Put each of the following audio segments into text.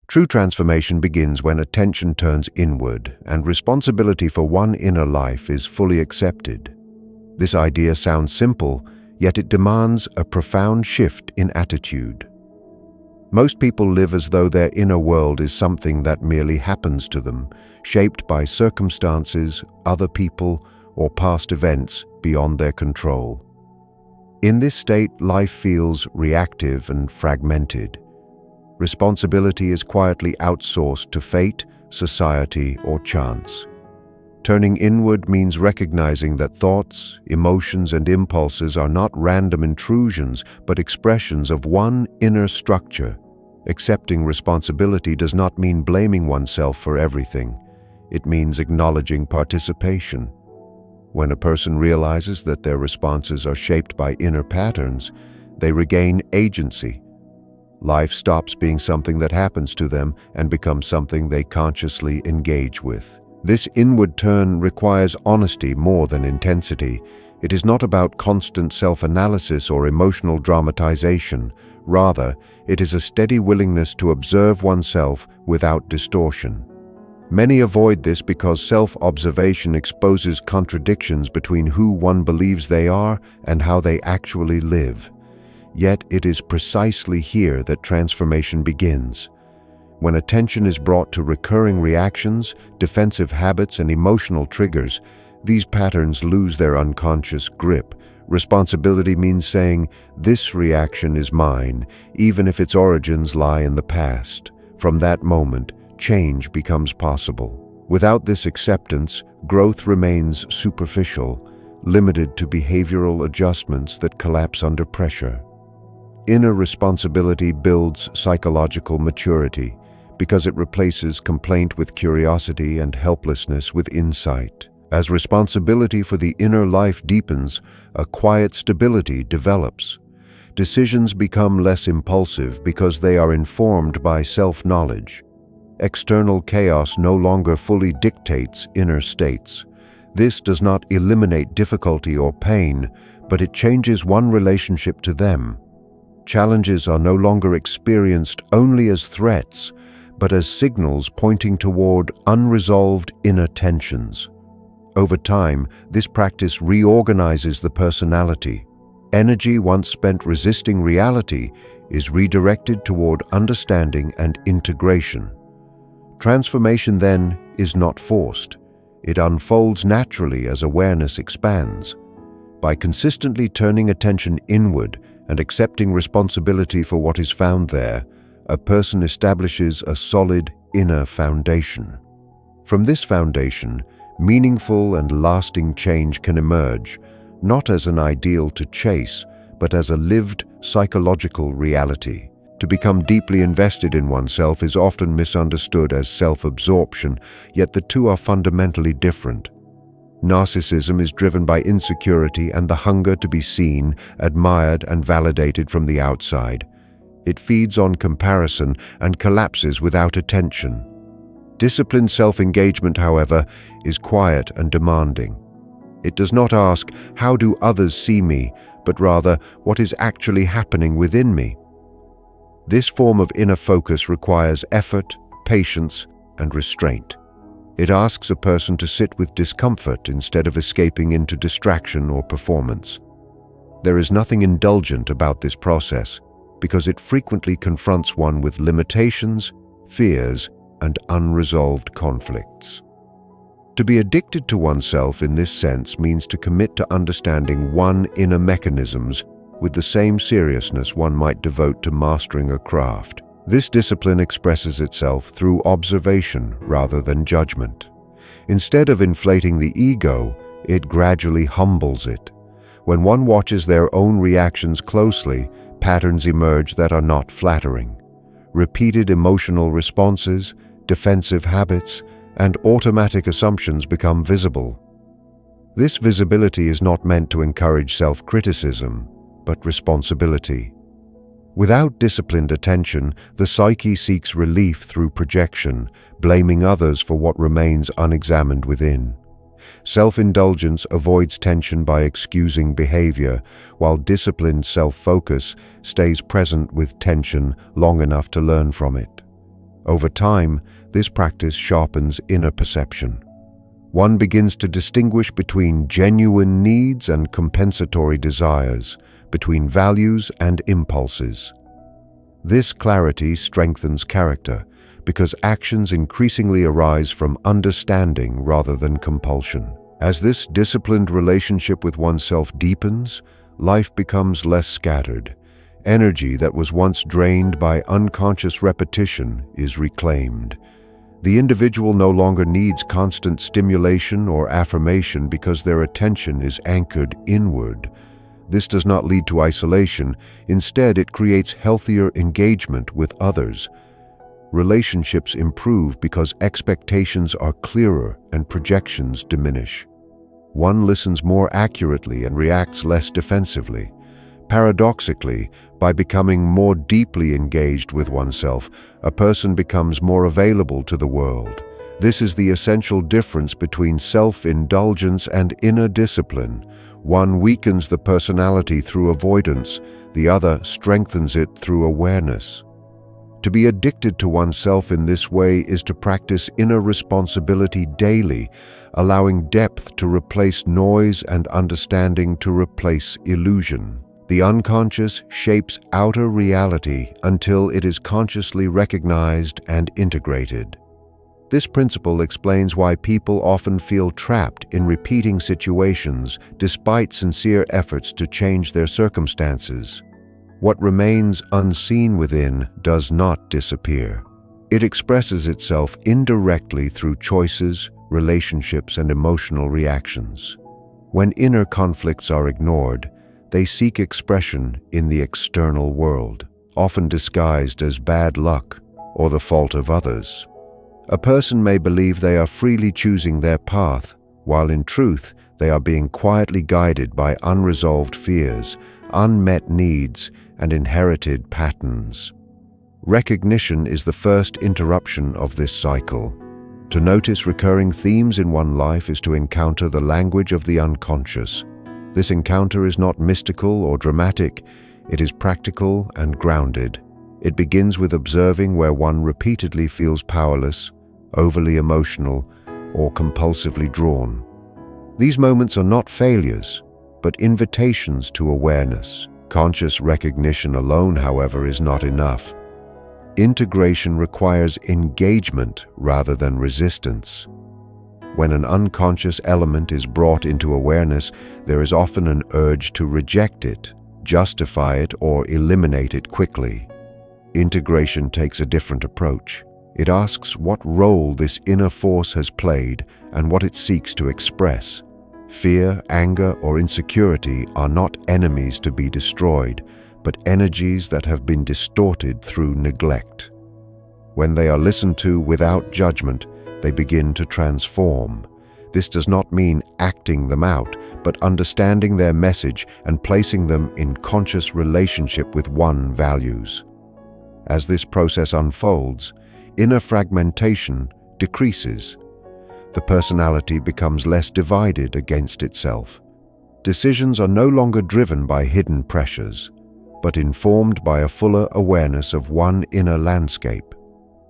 True transformation begins when attention turns inward and responsibility for one inner life is fully accepted. This idea sounds simple, yet it demands a profound shift in attitude. Most people live as though their inner world is something that merely happens to them, shaped by circumstances, other people, or past events beyond their control. In this state, life feels reactive and fragmented. Responsibility is quietly outsourced to fate, society, or chance. Turning inward means recognizing that thoughts, emotions, and impulses are not random intrusions, but expressions of one inner structure. Accepting responsibility does not mean blaming oneself for everything. It means acknowledging participation. When a person realizes that their responses are shaped by inner patterns, they regain agency. Life stops being something that happens to them and becomes something they consciously engage with. This inward turn requires honesty more than intensity. It is not about constant self-analysis or emotional dramatization. Rather, it is a steady willingness to observe oneself without distortion. Many avoid this because self-observation exposes contradictions between who one believes they are and how they actually live. Yet it is precisely here that transformation begins. When attention is brought to recurring reactions, defensive habits, and emotional triggers, these patterns lose their unconscious grip. Responsibility means saying, "This reaction is mine," even if its origins lie in the past. From that moment, change becomes possible. Without this acceptance, growth remains superficial, limited to behavioral adjustments that collapse under pressure. Inner responsibility builds psychological maturity because it replaces complaint with curiosity and helplessness with insight. As responsibility for the inner life deepens, a quiet stability develops. Decisions become less impulsive because they are informed by self-knowledge. External chaos no longer fully dictates inner states. This does not eliminate difficulty or pain, but it changes one relationship to them. Challenges are no longer experienced only as threats, but as signals pointing toward unresolved inner tensions. Over time, this practice reorganizes the personality. Energy once spent resisting reality is redirected toward understanding and integration. Transformation, then, is not forced. It unfolds naturally as awareness expands. By consistently turning attention inward and accepting responsibility for what is found there, a person establishes a solid inner foundation. From this foundation, meaningful and lasting change can emerge, not as an ideal to chase, but as a lived psychological reality. To become deeply invested in oneself is often misunderstood as self-absorption, yet the two are fundamentally different. Narcissism is driven by insecurity and the hunger to be seen, admired, and validated from the outside. It feeds on comparison and collapses without attention. Disciplined self-engagement, however, is quiet and demanding. It does not ask, "How do others see me?" but rather, "What is actually happening within me?" This form of inner focus requires effort, patience, and restraint. It asks a person to sit with discomfort instead of escaping into distraction or performance. There is nothing indulgent about this process because it frequently confronts one with limitations, fears, and unresolved conflicts. To be addicted to oneself in this sense means to commit to understanding one's inner mechanisms with the same seriousness one might devote to mastering a craft. This discipline expresses itself through observation rather than judgment. Instead of inflating the ego, it gradually humbles it. When one watches their own reactions closely, patterns emerge that are not flattering. Repeated emotional responses, defensive habits, and automatic assumptions become visible. This visibility is not meant to encourage self-criticism, but responsibility. Without disciplined attention, the psyche seeks relief through projection, blaming others for what remains unexamined within. Self-indulgence avoids tension by excusing behavior, while disciplined self-focus stays present with tension long enough to learn from it. Over time, this practice sharpens inner perception. One begins to distinguish between genuine needs and compensatory desires, between values and impulses. This clarity strengthens character because actions increasingly arise from understanding rather than compulsion. As this disciplined relationship with oneself deepens, life becomes less scattered. Energy that was once drained by unconscious repetition is reclaimed. The individual no longer needs constant stimulation or affirmation because their attention is anchored inward. This does not lead to isolation. Instead, it creates healthier engagement with others. Relationships improve because expectations are clearer and projections diminish. One listens more accurately and reacts less defensively. Paradoxically, by becoming more deeply engaged with oneself, a person becomes more available to the world. This is the essential difference between self-indulgence and inner discipline. One weakens the personality through avoidance, the other strengthens it through awareness. To be addicted to oneself in this way is to practice inner responsibility daily, allowing depth to replace noise and understanding to replace illusion. The unconscious shapes outer reality until it is consciously recognized and integrated. This principle explains why people often feel trapped in repeating situations despite sincere efforts to change their circumstances. What remains unseen within does not disappear. It expresses itself indirectly through choices, relationships, and emotional reactions. When inner conflicts are ignored, they seek expression in the external world, often disguised as bad luck or the fault of others. A person may believe they are freely choosing their path, while in truth they are being quietly guided by unresolved fears, unmet needs, and inherited patterns. Recognition is the first interruption of this cycle. To notice recurring themes in one life is to encounter the language of the unconscious. This encounter is not mystical or dramatic, it is practical and grounded. It begins with observing where one repeatedly feels powerless, overly emotional, or compulsively drawn. These moments are not failures, but invitations to awareness. Conscious recognition alone, however, is not enough. Integration requires engagement rather than resistance. When an unconscious element is brought into awareness, there is often an urge to reject it, justify it, or eliminate it quickly. Integration takes a different approach. It asks what role this inner force has played and what it seeks to express. Fear, anger, or insecurity are not enemies to be destroyed, but energies that have been distorted through neglect. When they are listened to without judgment, they begin to transform. This does not mean acting them out, but understanding their message and placing them in conscious relationship with one's values. As this process unfolds, inner fragmentation decreases. The personality becomes less divided against itself. Decisions are no longer driven by hidden pressures, but informed by a fuller awareness of one inner landscape.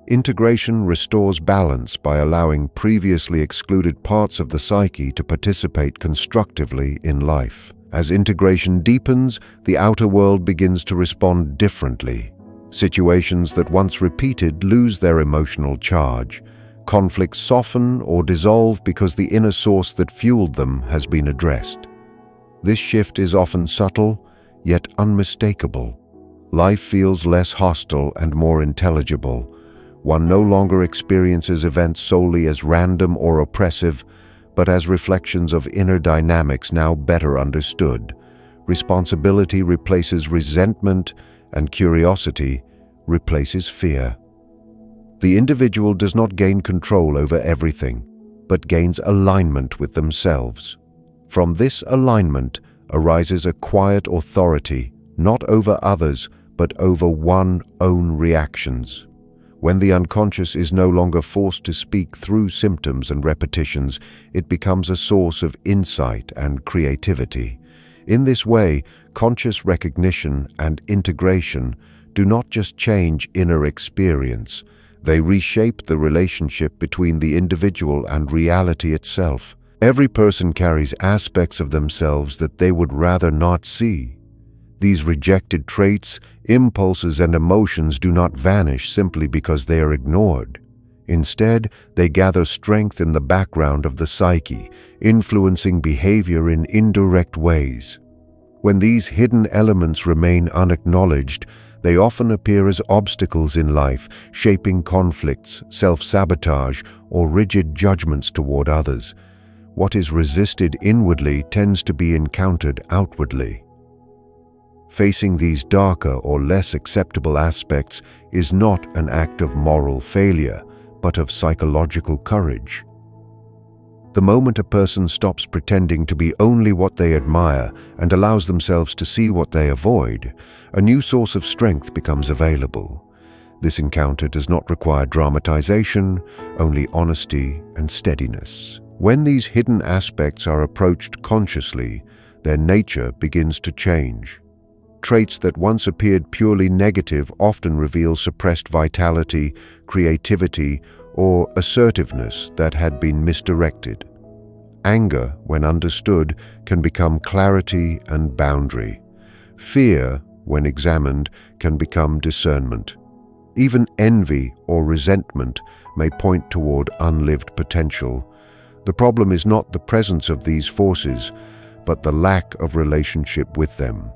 Integration restores balance by allowing previously excluded parts of the psyche to participate constructively in life. As integration deepens, the outer world begins to respond differently. Situations that once repeated lose their emotional charge. Conflicts soften or dissolve because the inner source that fueled them has been addressed. This shift is often subtle, yet unmistakable. Life feels less hostile and more intelligible. One no longer experiences events solely as random or oppressive, but as reflections of inner dynamics now better understood. Responsibility replaces resentment, and curiosity replaces fear. The individual does not gain control over everything, but gains alignment with themselves. From this alignment arises a quiet authority, not over others, but over one's own reactions. When the unconscious is no longer forced to speak through symptoms and repetitions, it becomes a source of insight and creativity. In this way, conscious recognition and integration do not just change inner experience, They reshape the relationship between the individual and reality itself. Every person carries aspects of themselves that they would rather not see. These rejected traits, impulses, and emotions do not vanish simply because they are ignored. Instead, they gather strength in the background of the psyche, influencing behavior in indirect ways. When these hidden elements remain unacknowledged, they often appear as obstacles in life, shaping conflicts, self-sabotage, or rigid judgments toward others. What is resisted inwardly tends to be encountered outwardly. Facing these darker or less acceptable aspects is not an act of moral failure, but of psychological courage. The moment a person stops pretending to be only what they admire and allows themselves to see what they avoid, a new source of strength becomes available. This encounter does not require dramatization, only honesty and steadiness. When these hidden aspects are approached consciously, their nature begins to change. Traits that once appeared purely negative often reveal suppressed vitality, creativity, or assertiveness that had been misdirected. Anger, when understood, can become clarity and boundary. Fear, when examined, can become discernment. Even envy or resentment may point toward unlived potential. The problem is not the presence of these forces, but the lack of relationship with them.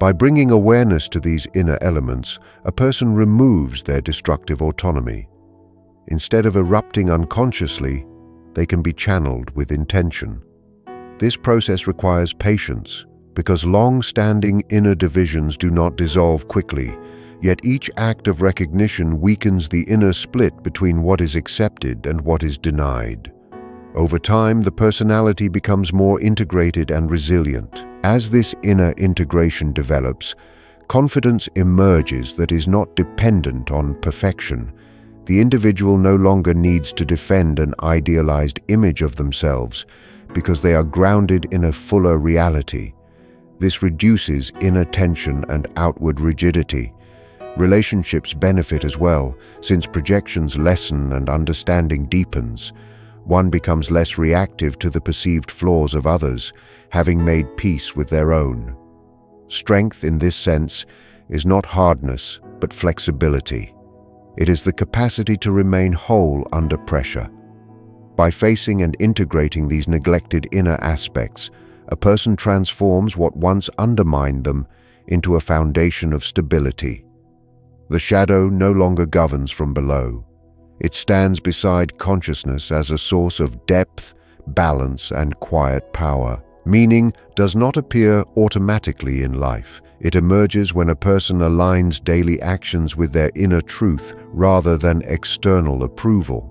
By bringing awareness to these inner elements, a person removes their destructive autonomy. Instead of erupting unconsciously, they can be channeled with intention. This process requires patience, because long-standing inner divisions do not dissolve quickly, yet each act of recognition weakens the inner split between what is accepted and what is denied. Over time, the personality becomes more integrated and resilient. As this inner integration develops, confidence emerges that is not dependent on perfection. The individual no longer needs to defend an idealized image of themselves because they are grounded in a fuller reality. This reduces inner tension and outward rigidity. Relationships benefit as well, since projections lessen and understanding deepens. One becomes less reactive to the perceived flaws of others, having made peace with their own. Strength in this sense is not hardness, but flexibility. It is the capacity to remain whole under pressure. By facing and integrating these neglected inner aspects, a person transforms what once undermined them into a foundation of stability. The shadow no longer governs from below. It stands beside consciousness as a source of depth, balance, and quiet power. Meaning does not appear automatically in life. It emerges when a person aligns daily actions with their inner truth rather than external approval.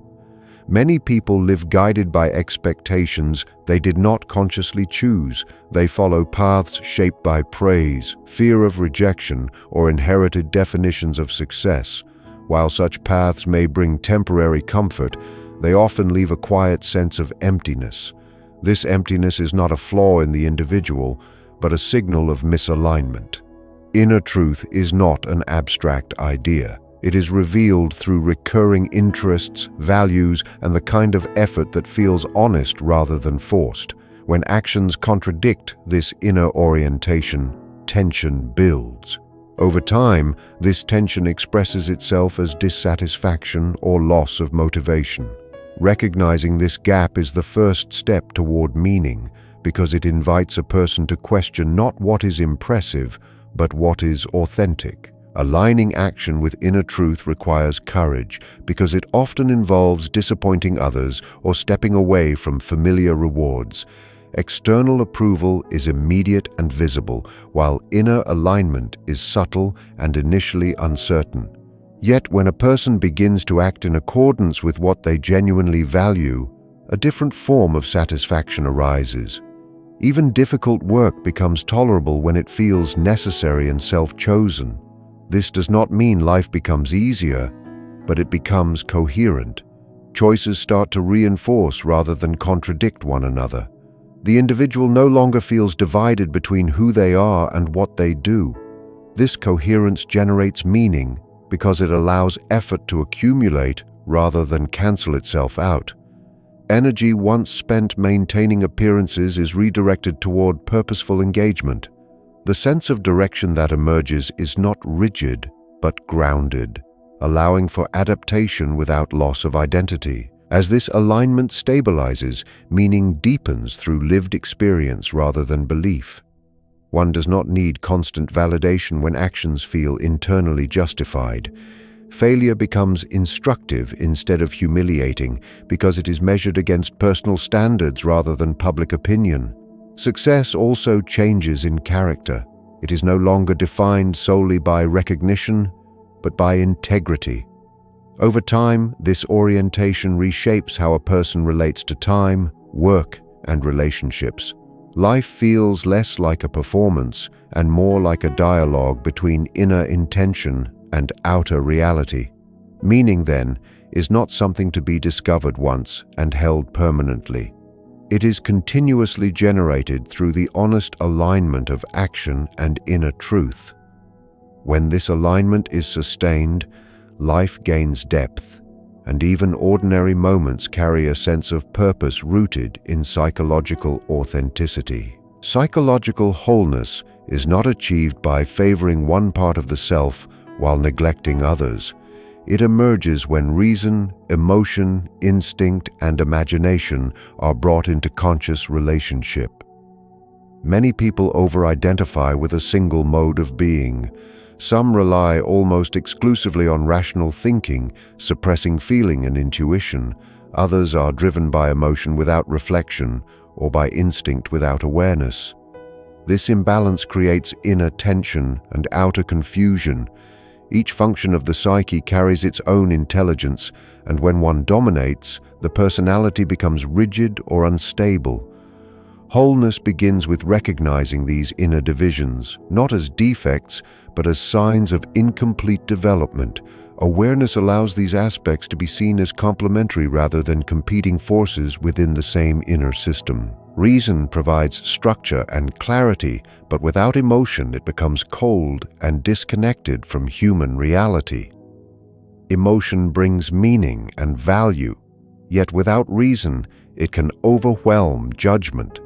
Many people live guided by expectations they did not consciously choose. They follow paths shaped by praise, fear of rejection, or inherited definitions of success. While such paths may bring temporary comfort, they often leave a quiet sense of emptiness. This emptiness is not a flaw in the individual, but a signal of misalignment. Inner truth is not an abstract idea. It is revealed through recurring interests, values, and the kind of effort that feels honest rather than forced. When actions contradict this inner orientation, tension builds. Over time, this tension expresses itself as dissatisfaction or loss of motivation. Recognizing this gap is the first step toward meaning, because it invites a person to question not what is impressive, but what is authentic. Aligning action with inner truth requires courage, because it often involves disappointing others or stepping away from familiar rewards. External approval is immediate and visible, while inner alignment is subtle and initially uncertain. Yet when a person begins to act in accordance with what they genuinely value, a different form of satisfaction arises. Even difficult work becomes tolerable when it feels necessary and self-chosen. This does not mean life becomes easier, but it becomes coherent. Choices start to reinforce rather than contradict one another. The individual no longer feels divided between who they are and what they do. This coherence generates meaning because it allows effort to accumulate rather than cancel itself out. Energy once spent maintaining appearances is redirected toward purposeful engagement. The sense of direction that emerges is not rigid, but grounded, allowing for adaptation without loss of identity. As this alignment stabilizes, meaning deepens through lived experience rather than belief. One does not need constant validation when actions feel internally justified. Failure becomes instructive instead of humiliating because it is measured against personal standards rather than public opinion. Success also changes in character. It is no longer defined solely by recognition, but by integrity. Over time, this orientation reshapes how a person relates to time, work, and relationships. Life feels less like a performance and more like a dialogue between inner intention and outer reality. Meaning, then, is not something to be discovered once and held permanently. It is continuously generated through the honest alignment of action and inner truth. When this alignment is sustained, life gains depth, and even ordinary moments carry a sense of purpose rooted in psychological authenticity. Psychological wholeness is not achieved by favoring one part of the self while neglecting others. It emerges when reason, emotion, instinct, and imagination are brought into conscious relationship. Many people over-identify with a single mode of being. Some rely almost exclusively on rational thinking, suppressing feeling and intuition. Others are driven by emotion without reflection or by instinct without awareness. This imbalance creates inner tension and outer confusion. Each function of the psyche carries its own intelligence, and when one dominates, the personality becomes rigid or unstable. Wholeness begins with recognizing these inner divisions, not as defects, but as signs of incomplete development. Awareness allows these aspects to be seen as complementary rather than competing forces within the same inner system. Reason provides structure and clarity, but without emotion it becomes cold and disconnected from human reality. Emotion brings meaning and value, yet without reason it can overwhelm judgment.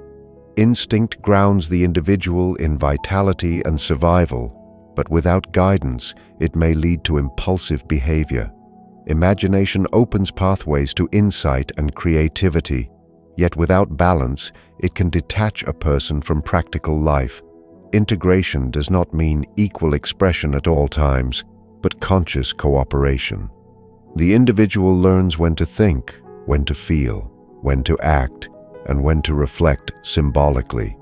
Instinct grounds the individual in vitality and survival, but without guidance, it may lead to impulsive behavior. Imagination opens pathways to insight and creativity, yet without balance, it can detach a person from practical life. Integration does not mean equal expression at all times, but conscious cooperation. The individual learns when to think, when to feel, when to act, and when to reflect symbolically.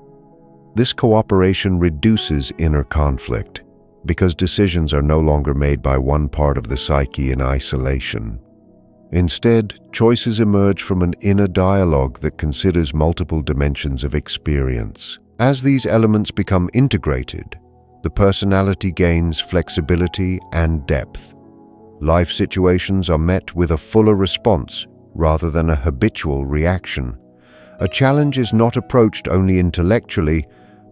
This cooperation reduces inner conflict, because decisions are no longer made by one part of the psyche in isolation. Instead, choices emerge from an inner dialogue that considers multiple dimensions of experience. As these elements become integrated, the personality gains flexibility and depth. Life situations are met with a fuller response rather than a habitual reaction. A challenge is not approached only intellectually,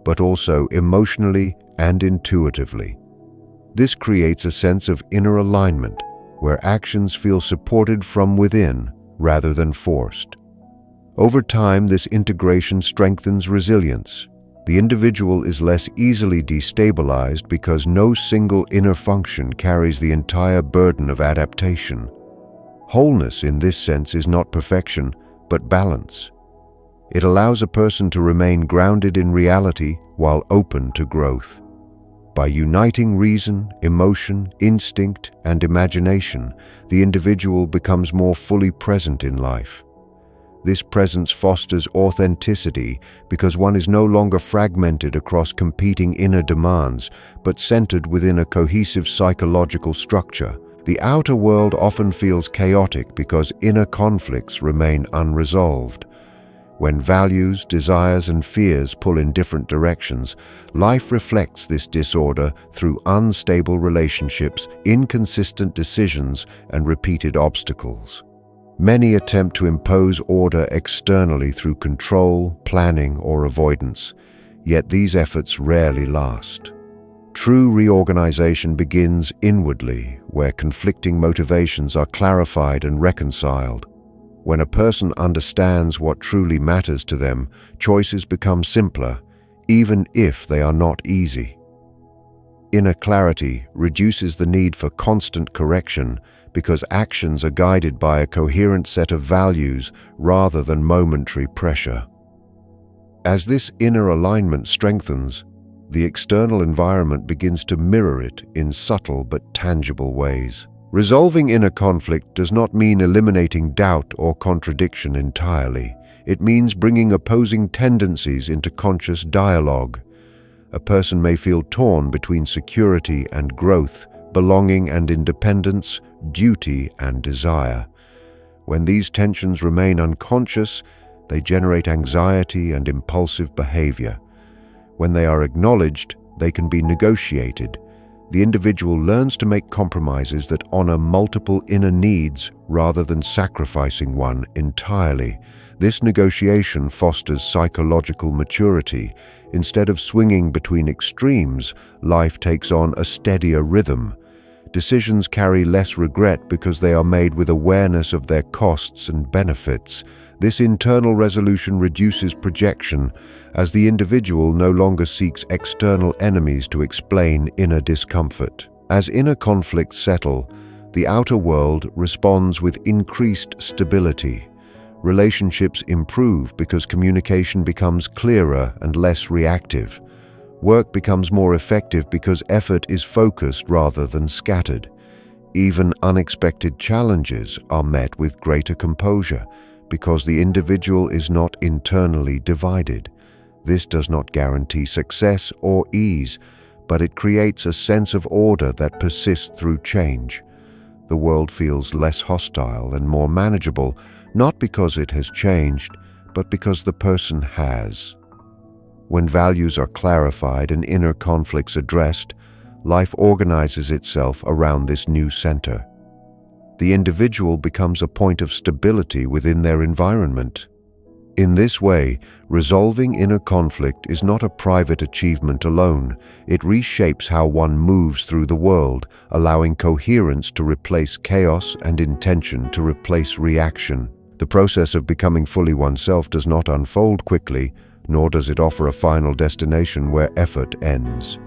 but also emotionally and intuitively. This creates a sense of inner alignment, where actions feel supported from within rather than forced. Over time, this integration strengthens resilience. The individual is less easily destabilized because no single inner function carries the entire burden of adaptation. Wholeness in this sense is not perfection, but balance. It allows a person to remain grounded in reality while open to growth. By uniting reason, emotion, instinct, and imagination, the individual becomes more fully present in life. This presence fosters authenticity because one is no longer fragmented across competing inner demands, but centered within a cohesive psychological structure. The outer world often feels chaotic because inner conflicts remain unresolved. When values, desires, and fears pull in different directions, life reflects this disorder through unstable relationships, inconsistent decisions, and repeated obstacles. Many attempt to impose order externally through control, planning, or avoidance, yet these efforts rarely last. True reorganization begins inwardly, where conflicting motivations are clarified and reconciled. When a person understands what truly matters to them, choices become simpler, even if they are not easy. Inner clarity reduces the need for constant correction because actions are guided by a coherent set of values rather than momentary pressure. As this inner alignment strengthens, the external environment begins to mirror it in subtle but tangible ways. Resolving inner conflict does not mean eliminating doubt or contradiction entirely. It means bringing opposing tendencies into conscious dialogue. A person may feel torn between security and growth, belonging and independence, duty and desire. When these tensions remain unconscious, they generate anxiety and impulsive behavior. When they are acknowledged, they can be negotiated. The individual learns to make compromises that honor multiple inner needs rather than sacrificing one entirely. This negotiation fosters psychological maturity. Instead of swinging between extremes, life takes on a steadier rhythm. Decisions carry less regret because they are made with awareness of their costs and benefits. This internal resolution reduces projection, as the individual no longer seeks external enemies to explain inner discomfort. As inner conflicts settle, the outer world responds with increased stability. Relationships improve because communication becomes clearer and less reactive. Work becomes more effective because effort is focused rather than scattered. Even unexpected challenges are met with greater composure because the individual is not internally divided. This does not guarantee success or ease, but it creates a sense of order that persists through change. The world feels less hostile and more manageable, not because it has changed, but because the person has. When values are clarified and inner conflicts addressed, life organizes itself around this new center. The individual becomes a point of stability within their environment. In this way, resolving inner conflict is not a private achievement alone. It reshapes how one moves through the world, allowing coherence to replace chaos and intention to replace reaction. The process of becoming fully oneself does not unfold quickly, nor does it offer a final destination where effort ends.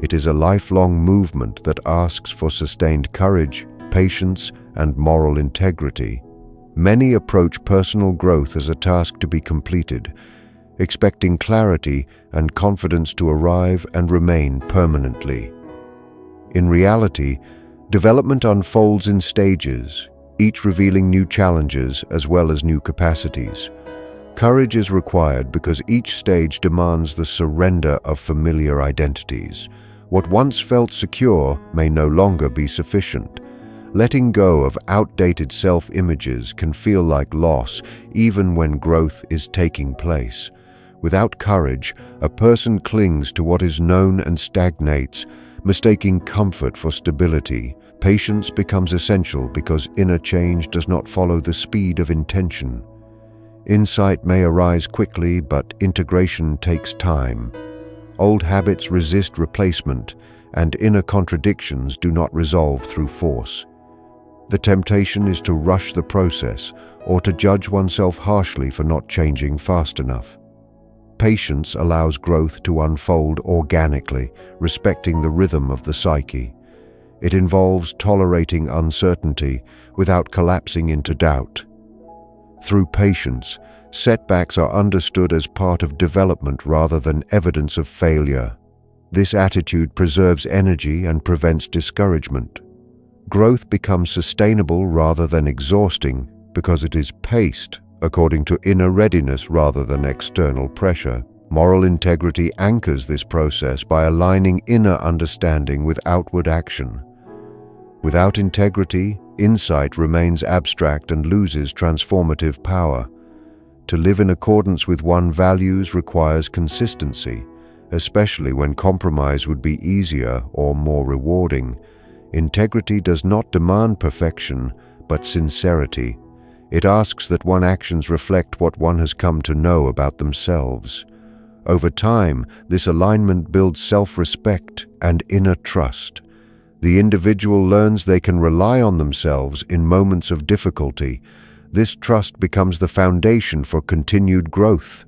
It is a lifelong movement that asks for sustained courage, patience, and moral integrity. Many approach personal growth as a task to be completed, expecting clarity and confidence to arrive and remain permanently. In reality, development unfolds in stages, each revealing new challenges as well as new capacities. Courage is required because each stage demands the surrender of familiar identities. What once felt secure may no longer be sufficient. Letting go of outdated self-images can feel like loss, even when growth is taking place. Without courage, a person clings to what is known and stagnates, mistaking comfort for stability. Patience becomes essential because inner change does not follow the speed of intention. Insight may arise quickly, but integration takes time. Old habits resist replacement, and inner contradictions do not resolve through force. The temptation is to rush the process or to judge oneself harshly for not changing fast enough. Patience allows growth to unfold organically, respecting the rhythm of the psyche. It involves tolerating uncertainty without collapsing into doubt. Through patience, setbacks are understood as part of development rather than evidence of failure. This attitude preserves energy and prevents discouragement. Growth becomes sustainable rather than exhausting because it is paced according to inner readiness rather than external pressure. Moral integrity anchors this process by aligning inner understanding with outward action. Without integrity, insight remains abstract and loses transformative power. To live in accordance with one's values requires consistency, especially when compromise would be easier or more rewarding. Integrity does not demand perfection, but sincerity. It asks that one's actions reflect what one has come to know about themselves. Over time, this alignment builds self-respect and inner trust. The individual learns they can rely on themselves in moments of difficulty. This trust becomes the foundation for continued growth.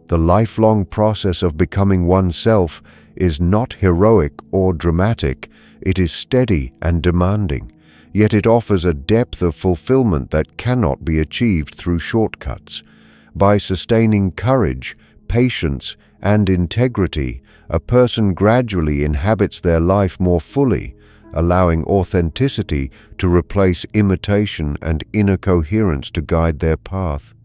The lifelong process of becoming oneself is not heroic or dramatic. It is steady and demanding, yet it offers a depth of fulfillment that cannot be achieved through shortcuts. By sustaining courage, patience, and integrity, a person gradually inhabits their life more fully, allowing authenticity to replace imitation and inner coherence to guide their path.